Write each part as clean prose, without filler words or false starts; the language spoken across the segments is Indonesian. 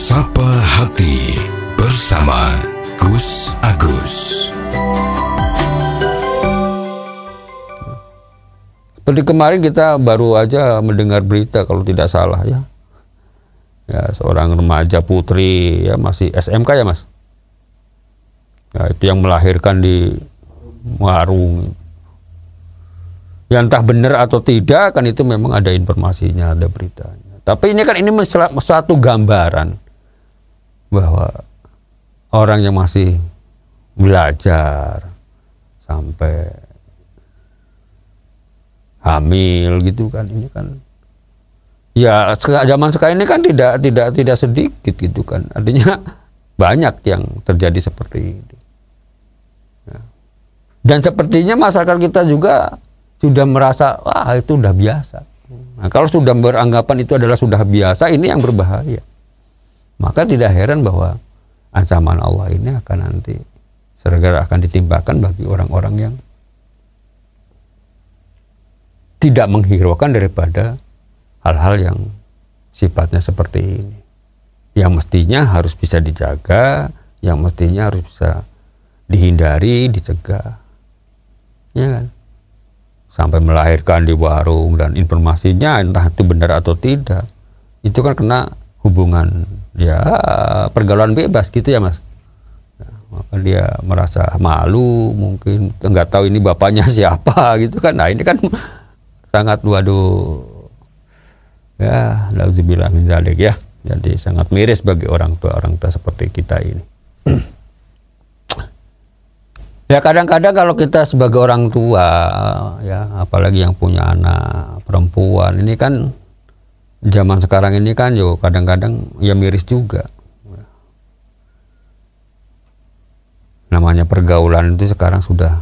Sapa Hati bersama Gus Agus. Seperti kemarin kita baru aja mendengar berita kalau tidak salah ya. Ya, seorang remaja putri ya, masih SMK ya Mas. Ya, itu yang melahirkan di warung. Ya entah benar atau tidak kan itu memang ada informasinya, ada beritanya. Tapi ini kan suatu gambaran bahwa orang yang masih belajar sampai hamil gitu kan, ini kan ya zaman sekarang ini kan tidak sedikit gitu kan, artinya banyak yang terjadi seperti itu ya. Dan sepertinya masyarakat kita juga sudah merasa wah itu udah biasa. Nah, kalau sudah beranggapan itu adalah sudah biasa, ini yang berbahaya. Maka tidak heran bahwa ancaman Allah ini akan nanti segera akan ditimpakan bagi orang-orang yang tidak menghiraukan daripada hal-hal yang sifatnya seperti ini. Yang mestinya harus bisa dijaga, yang mestinya harus bisa dihindari, dicegah. Ya kan? Sampai melahirkan di warung dan informasinya entah itu benar atau tidak, itu kan kena hubungan ya pergaulan bebas gitu ya Mas. Nah, maka dia merasa malu, mungkin nggak tahu ini bapaknya siapa gitu kan. Nah ini kan sangat waduh ya, naudzubillah min dzalik ya. Jadi sangat miris bagi orang tua seperti kita ini. Ya kadang-kadang kalau kita sebagai orang tua ya, apalagi yang punya anak perempuan, ini kan zaman sekarang ini kan yo kadang-kadang ya miris juga. Namanya pergaulan itu sekarang sudah,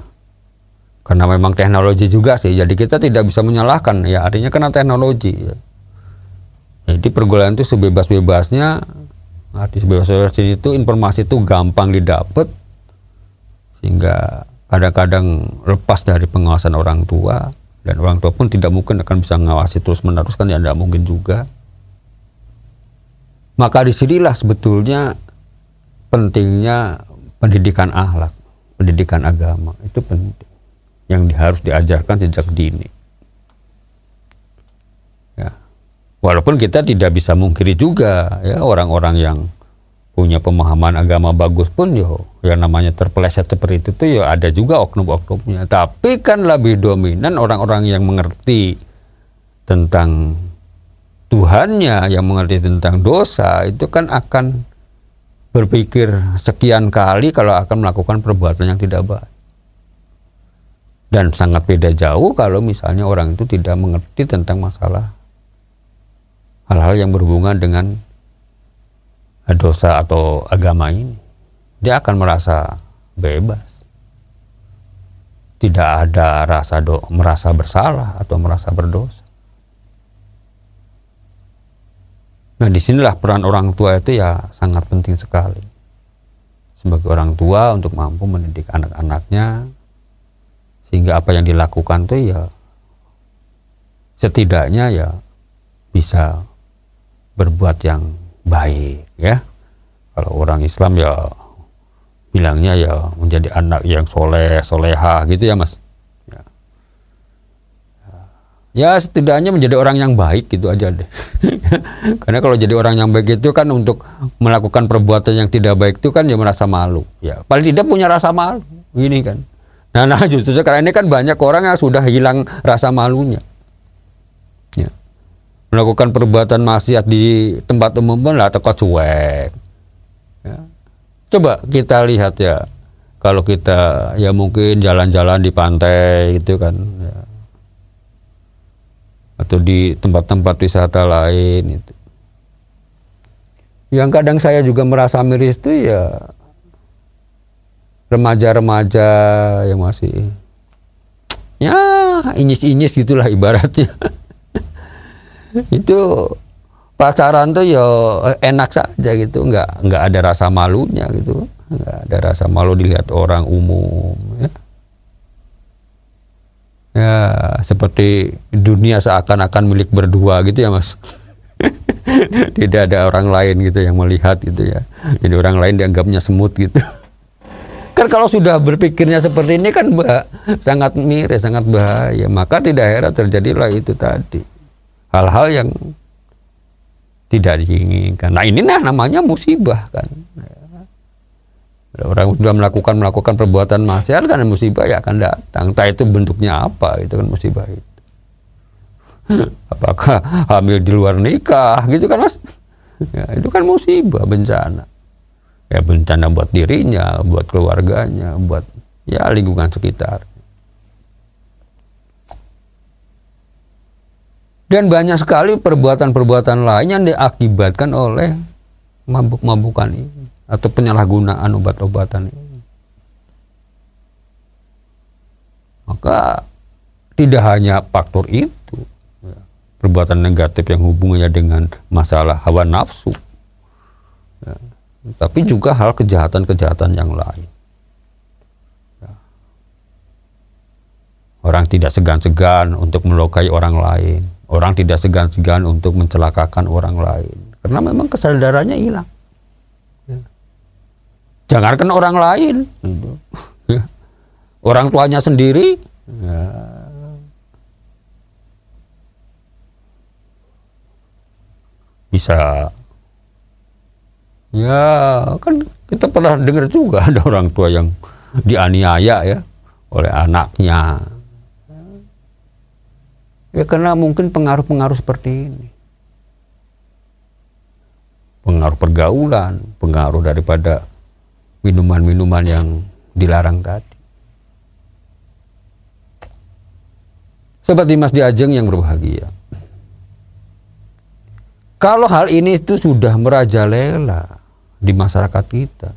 karena memang teknologi juga sih, jadi kita tidak bisa menyalahkan ya, artinya karena teknologi ya. Jadi pergaulan itu sebebas-bebasnya, arti sebebas-bebasnya itu informasi itu gampang didapat, sehingga kadang-kadang lepas dari pengawasan orang tua, dan orang tua pun tidak mungkin akan bisa mengawasi terus-menerus kan, ya tidak mungkin juga. Maka disinilah sebetulnya pentingnya pendidikan akhlak, pendidikan agama itu penting, yang harus diajarkan sejak dini. Ya. Walaupun kita tidak bisa mungkiri juga ya, orang-orang yang punya pemahaman agama bagus pun yo yang namanya terpeleset seperti itu tuh ya ada juga oknum-oknumnya. Tapi kan lebih dominan orang-orang yang mengerti tentang Tuhannya, yang mengerti tentang dosa, itu kan akan berpikir sekian kali kalau akan melakukan perbuatan yang tidak baik. Dan sangat beda jauh kalau misalnya orang itu tidak mengerti tentang masalah hal-hal yang berhubungan dengan dosa atau agama ini. Dia akan merasa bebas, tidak ada rasa merasa bersalah atau merasa berdosa. Nah disinilah peran orang tua itu ya sangat penting sekali sebagai orang tua untuk mampu mendidik anak-anaknya, sehingga apa yang dilakukan tuh ya setidaknya ya bisa berbuat yang baik ya. Kalau orang Islam ya bilangnya ya menjadi anak yang soleh, soleha gitu ya Mas. Ya setidaknya menjadi orang yang baik gitu aja deh. Karena kalau jadi orang yang baik itu kan untuk melakukan perbuatan yang tidak baik itu kan dia merasa malu. Ya paling tidak punya rasa malu gini kan. Nah justru sekarang ini kan banyak orang yang sudah hilang rasa malunya. Ya. Melakukan perbuatan maksiat di tempat umum pun lah teko cuek. Ya. Coba kita lihat ya, kalau kita ya mungkin jalan-jalan di pantai gitu kan ya, atau di tempat-tempat wisata lain itu. Yang kadang saya juga merasa miris itu ya remaja-remaja yang masih ya inyis-inyis gitulah ibaratnya. Itu pacaran tuh ya enak saja gitu, nggak ada rasa malunya gitu, nggak ada rasa malu dilihat orang umum ya. Ya seperti dunia seakan-akan milik berdua gitu ya Mas. Tidak ada orang lain gitu yang melihat gitu ya. Jadi orang lain dianggapnya semut gitu. Kan kalau sudah berpikirnya seperti ini kan sangat miris, sangat bahaya. Maka tidak heran terjadilah itu tadi. Hal-hal yang tidak diinginkan. Nah ini namanya musibah kan. Orang sudah melakukan perbuatan maksiat kan musibah ya akan datang. Entah itu bentuknya apa, itu kan musibah itu. Apakah hamil di luar nikah gitu kan Mas? Ya, itu kan musibah, bencana. Ya bencana buat dirinya, buat keluarganya, buat ya lingkungan sekitar. Dan banyak sekali perbuatan-perbuatan lain yang diakibatkan oleh mabuk-mabukan ini atau penyalahgunaan obat-obatan ini. Maka tidak hanya faktor itu, ya, perbuatan negatif yang hubungannya dengan masalah hawa nafsu, ya, tapi juga hal kejahatan-kejahatan yang lain. Ya. Orang tidak segan-segan untuk melukai orang lain. Orang tidak segan-segan untuk mencelakakan orang lain. Karena memang kesadarannya hilang. Ya. Jangankan orang lain. Gitu. Ya. Orang tuanya sendiri. Ya. Bisa. Ya kan kita pernah dengar juga ada orang tua yang dianiaya ya oleh anaknya. Ya karena mungkin pengaruh-pengaruh seperti ini. Pengaruh pergaulan, pengaruh daripada minuman-minuman yang dilarang tadi. Sobat Dimas Diajeng yang berbahagia. Kalau hal ini itu sudah merajalela di masyarakat kita.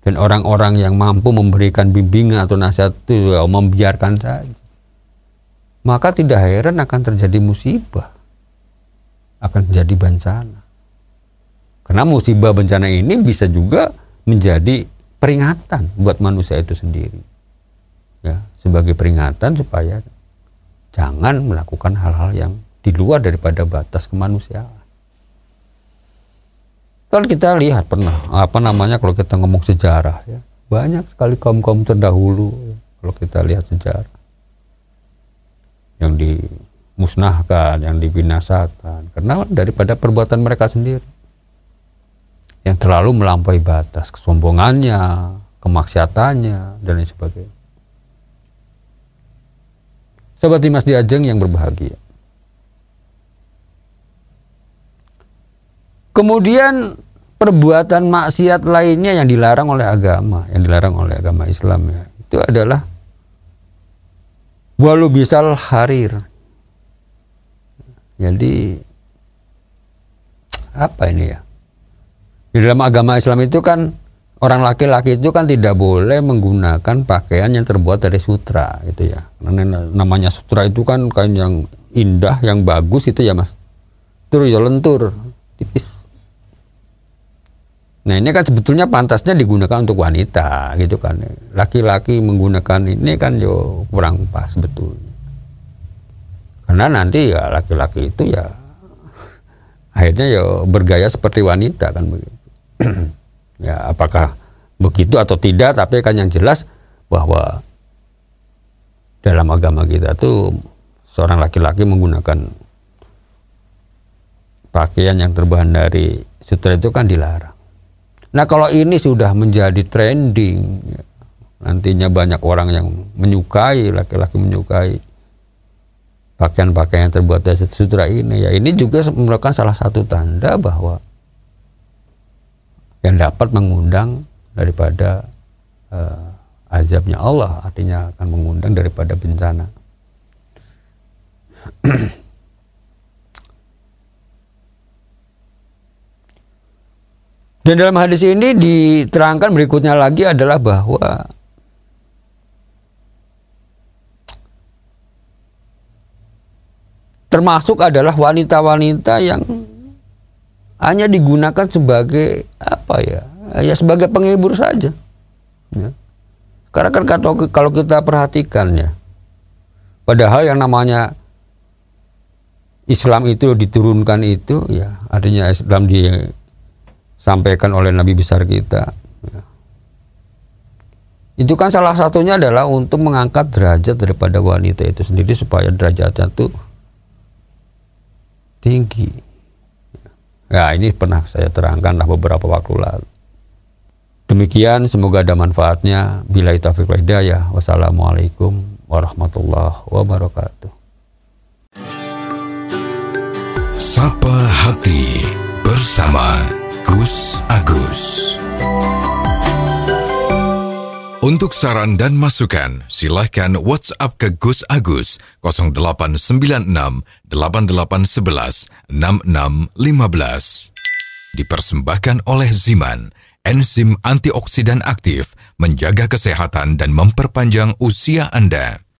Dan orang-orang yang mampu memberikan bimbingan atau nasihat itu ya, membiarkan saja. Maka tidak heran akan terjadi musibah. Akan terjadi bencana. Karena musibah bencana ini bisa juga menjadi peringatan buat manusia itu sendiri. Ya, sebagai peringatan supaya jangan melakukan hal-hal yang di luar daripada batas kemanusiaan. Kalau kita lihat pernah kalau kita ngomong sejarah ya, banyak sekali kaum-kaum terdahulu ya, kalau kita lihat sejarah yang dimusnahkan, yang dibinasakan karena daripada perbuatan mereka sendiri yang terlalu melampaui batas, kesombongannya, kemaksiatannya dan lain sebagainya. Sobat Dimas Diajeng yang berbahagia. Kemudian perbuatan maksiat lainnya yang dilarang oleh agama, Islam ya, itu adalah walau bisal harir. Jadi apa ini ya? Di dalam agama Islam itu kan orang laki-laki itu kan tidak boleh menggunakan pakaian yang terbuat dari sutra gitu ya. Namanya sutra itu kan kain yang indah, yang bagus itu ya Mas. Tur ya lentur, tipis. Nah ini kan sebetulnya pantasnya digunakan untuk wanita gitu kan. Laki-laki menggunakan ini kan yo kurang pas sebetulnya. Karena nanti ya laki-laki itu ya akhirnya ya bergaya seperti wanita kan begitu. Ya apakah begitu atau tidak, tapi kan yang jelas bahwa dalam agama kita tuh seorang laki-laki menggunakan pakaian yang terbuat dari sutra itu kan dilarang. Nah kalau ini sudah menjadi trending, ya, nantinya banyak orang yang menyukai, laki-laki menyukai pakaian-pakaian yang terbuat dari sutra ini, ya ini juga merupakan salah satu tanda bahwa yang dapat mengundang daripada azabnya Allah, artinya akan mengundang daripada bencana. Dan dalam hadis ini diterangkan berikutnya lagi adalah bahwa termasuk adalah wanita-wanita yang hanya digunakan sebagai apa ya? Ya sebagai penghibur saja. Ya. Karena kan kalau kita perhatikan ya, padahal yang namanya Islam itu diturunkan itu, ya artinya Islam disampaikan oleh Nabi besar kita. Ya. Itu kan salah satunya adalah untuk mengangkat derajat daripada wanita itu sendiri supaya derajatnya itu tinggi. Ya, ini pernah saya terangkan beberapa waktu lalu. Demikian, semoga ada manfaatnya. Billahi taufiq wal hidayah. Wassalamualaikum warahmatullahi wabarakatuh. Sapa Hati bersama Gus Agus. Untuk saran dan masukan, silahkan WhatsApp ke Gus Agus 0896 8811 6615. Dipersembahkan oleh Ziman, enzim antioksidan aktif, menjaga kesehatan dan memperpanjang usia Anda.